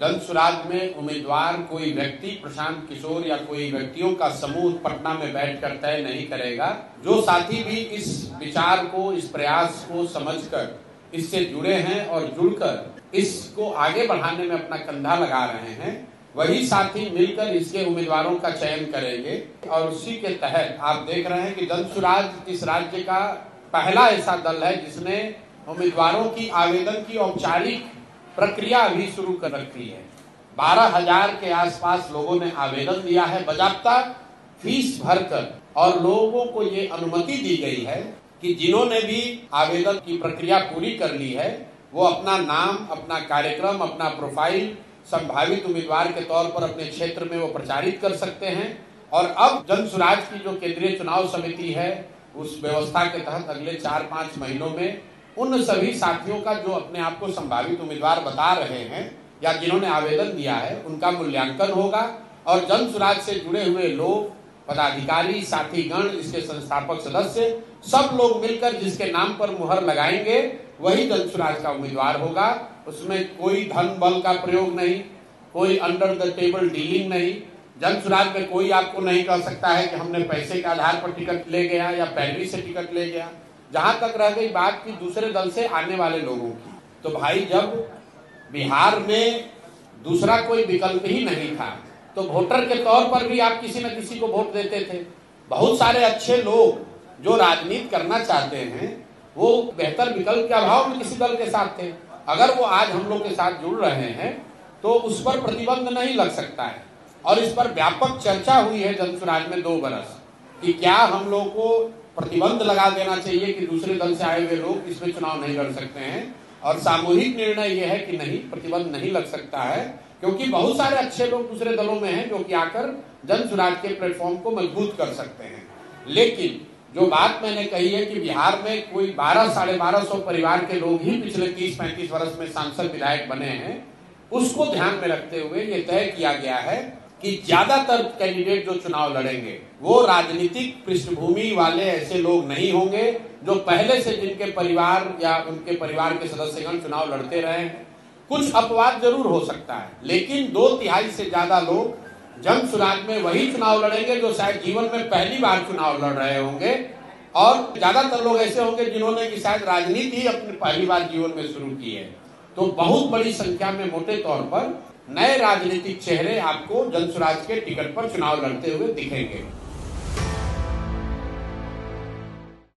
जन सुराज में उम्मीदवार कोई व्यक्ति प्रशांत किशोर या कोई व्यक्तियों का समूह पटना में बैठकर तय नहीं करेगा। जो साथी भी इस विचार को, इस प्रयास को समझकर इससे जुड़े हैं और जुड़कर इसको आगे बढ़ाने में अपना कंधा लगा रहे हैं, वही साथी मिलकर इसके उम्मीदवारों का चयन करेंगे। और उसी के तहत आप देख रहे हैं कि जन सुराज इस राज्य का पहला ऐसा दल है जिसने उम्मीदवारों की आवेदन की औपचारिक प्रक्रिया अभी शुरू कर रखी है। 12,000 के आसपास लोगों ने आवेदन दिया है बाकायदा फीस भरकर, और लोगों को ये अनुमति दी गई है कि जिन्होंने भी आवेदन की प्रक्रिया पूरी कर ली है वो अपना नाम, अपना कार्यक्रम, अपना प्रोफाइल संभावित उम्मीदवार के तौर पर अपने क्षेत्र में वो प्रचारित कर सकते हैं। और अब जन सुराज की जो केंद्रीय चुनाव समिति है उस व्यवस्था के तहत अगले 4-5 महीनों में उन सभी साथियों का जो अपने आप को संभावित उम्मीदवार बता रहे हैं या जिन्होंने आवेदन दिया है उनका मूल्यांकन होगा। और जन सुराज से जुड़े हुए लोग, पदाधिकारी, साथीगण, इसके संस्थापक सदस्य, सब लोग मिलकर जिसके नाम पर मुहर लगाएंगे वही जन सुराज का उम्मीदवार होगा। उसमें कोई धन बल का प्रयोग नहीं, कोई अंडर द टेबल डीलिंग नहीं। जन सुराज में कोई आपको नहीं कह सकता है कि हमने पैसे के आधार पर टिकट ले गया या पैरवी से टिकट ले गया। जहां तक रह गई बात की दूसरे दल से आने वाले लोगों की, तो भाई जब बिहार में दूसरा कोई विकल्प ही नहीं था तो वोटर के तौर पर भी आप किसी न किसी को वोट देते थे। बहुत सारे अच्छे लोग जो राजनीति करना चाहते हैं वो बेहतर विकल्प के अभाव में किसी दल के साथ थे। अगर वो आज हम लोग के साथ जुड़ रहे हैं तो उस पर प्रतिबंध नहीं लग सकता है। और इस पर व्यापक चर्चा हुई है जन सुराज में 2 बरस कि क्या हम लोग को प्रतिबंध लगा देना चाहिए कि दूसरे दल से आए हुए लोग इसमें चुनाव नहीं लड़ सकते हैं। और सामूहिक निर्णय यह है कि नहीं, प्रतिबंध नहीं लग सकता है, क्योंकि बहुत सारे अच्छे लोग दूसरे दलों में हैं जो कि आकर जन सुराज के प्लेटफॉर्म को मजबूत कर सकते हैं। लेकिन जो बात मैंने कही है कि बिहार में कोई 1200-1250 परिवार के लोग ही पिछले 30-35 वर्ष में सांसद विधायक बने हैं, उसको ध्यान में रखते हुए ये तय किया गया है कि ज्यादातर कैंडिडेट जो चुनाव लड़ेंगे वो राजनीतिक पृष्ठभूमि वाले ऐसे लोग नहीं होंगे जो पहले से जिनके परिवार या उनके परिवार के सदस्यगण चुनाव लड़ते रहे हैं। कुछ अपवाद जरूर हो सकता है, लेकिन 2/3 से ज्यादा लोग जन सुराज में वही चुनाव लड़ेंगे जो शायद जीवन में पहली बार चुनाव लड़ रहे होंगे। और ज्यादातर लोग ऐसे होंगे जिन्होंने कि शायद राजनीति ही अपनी पहली बार जीवन में शुरू की है। तो बहुत बड़ी संख्या में मोटे तौर पर नए राजनीतिक चेहरे आपको जन सुराज के टिकट पर चुनाव लड़ते हुए दिखेंगे।